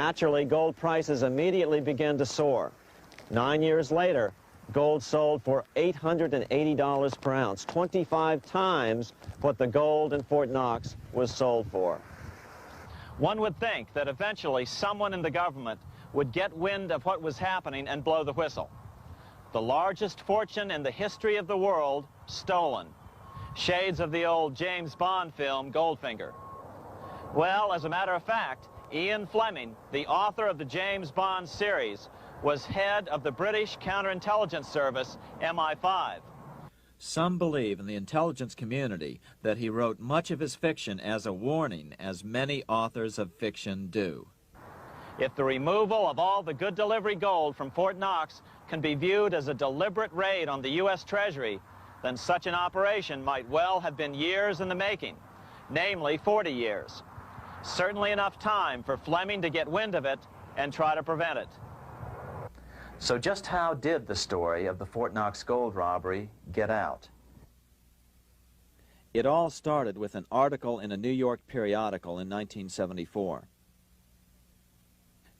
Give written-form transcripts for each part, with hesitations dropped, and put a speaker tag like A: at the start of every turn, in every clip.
A: Naturally, gold prices immediately began to soar. 9 years later, gold sold for $880 per ounce, 25 times what the gold in Fort Knox was sold for.
B: One would think that eventually someone in the government would get wind of what was happening and blow the whistle. The largest fortune in the history of the world stolen. Shades of the old James Bond film, Goldfinger. Well, as a matter of fact, Ian Fleming, the author of the James Bond series, was head of the British counterintelligence service, MI5.
C: Some believe in the intelligence community that he wrote much of his fiction as a warning, as many authors of fiction do.
B: If the removal of all the good delivery gold from Fort Knox can be viewed as a deliberate raid on the U.S. Treasury, then such an operation might well have been years in the making, namely 40 years. Certainly enough time for Fleming to get wind of it and try to prevent it.
D: So just how did the story of the Fort Knox gold robbery get out?
C: It all started with an article in a New York periodical in 1974.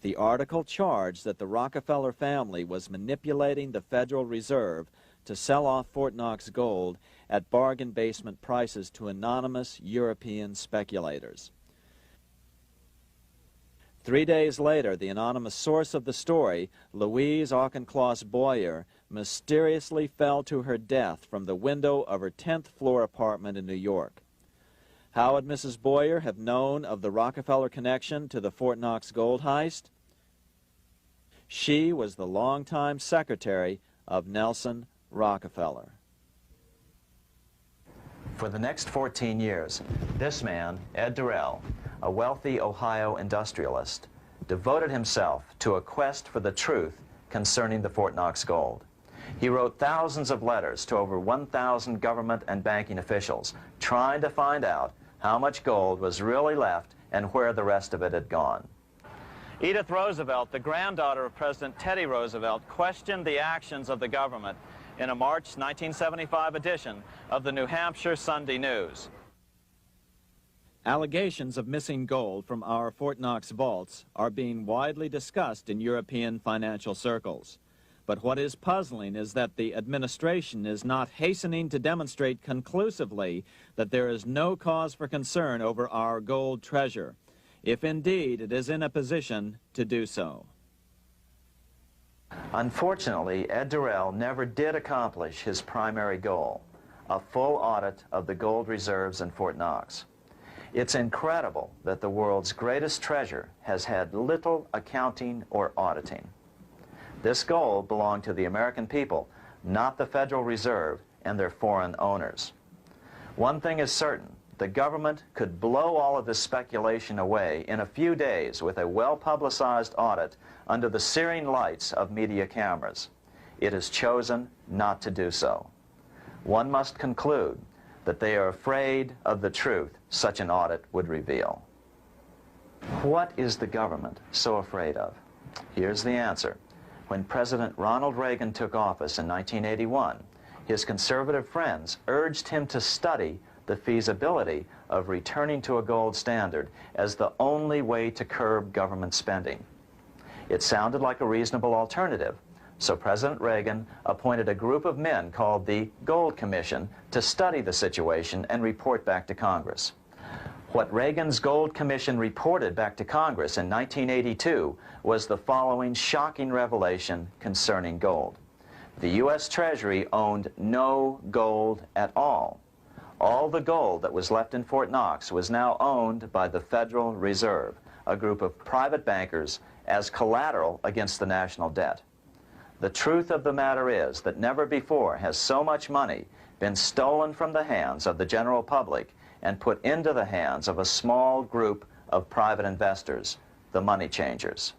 C: The article charged that the Rockefeller family was manipulating the Federal Reserve to sell off Fort Knox gold at bargain basement prices to anonymous European speculators. 3 days later, the anonymous source of the story, Louise Auchincloss Boyer, mysteriously fell to her death from the window of her 10th floor apartment in New York. How would Mrs. Boyer have known of the Rockefeller connection to the Fort Knox gold heist? She was the longtime secretary of Nelson Rockefeller.
D: For the next 14 years, this man, Ed Durrell, a wealthy Ohio industrialist, devoted himself to a quest for the truth concerning the Fort Knox gold. He wrote thousands of letters to over 1,000 government and banking officials, trying to find out how much gold was really left and where the rest of it had gone.
B: Edith Roosevelt, the granddaughter of President Teddy Roosevelt, questioned the actions of the government in a March 1975 edition of the New Hampshire Sunday News.
C: Allegations of missing gold from our Fort Knox vaults are being widely discussed in European financial circles. But what is puzzling is that the administration is not hastening to demonstrate conclusively that there is no cause for concern over our gold treasure, if indeed it is in a position to do so.
D: Unfortunately, Ed Durrell never did accomplish his primary goal, a full audit of the gold reserves in Fort Knox. It's incredible that the world's greatest treasure has had little accounting or auditing. This gold belonged to the American people, not the Federal Reserve and their foreign owners. One thing is certain, the government could blow all of this speculation away in a few days with a well-publicized audit under the searing lights of media cameras. It has chosen not to do so. One must conclude that they are afraid of the truth such an audit would reveal. What is the government so afraid of? Here's the answer. When President Ronald Reagan took office in 1981, his conservative friends urged him to study the feasibility of returning to a gold standard as the only way to curb government spending. It sounded like a reasonable alternative, so President Reagan appointed a group of men called the Gold Commission to study the situation and report back to Congress. What Reagan's Gold Commission reported back to Congress in 1982 was the following shocking revelation concerning gold. The U.S. Treasury owned no gold at all. All the gold that was left in Fort Knox was now owned by the Federal Reserve, a group of private bankers, as collateral against the national debt. The truth of the matter is that never before has so much money been stolen from the hands of the general public and put into the hands of a small group of private investors, the money changers.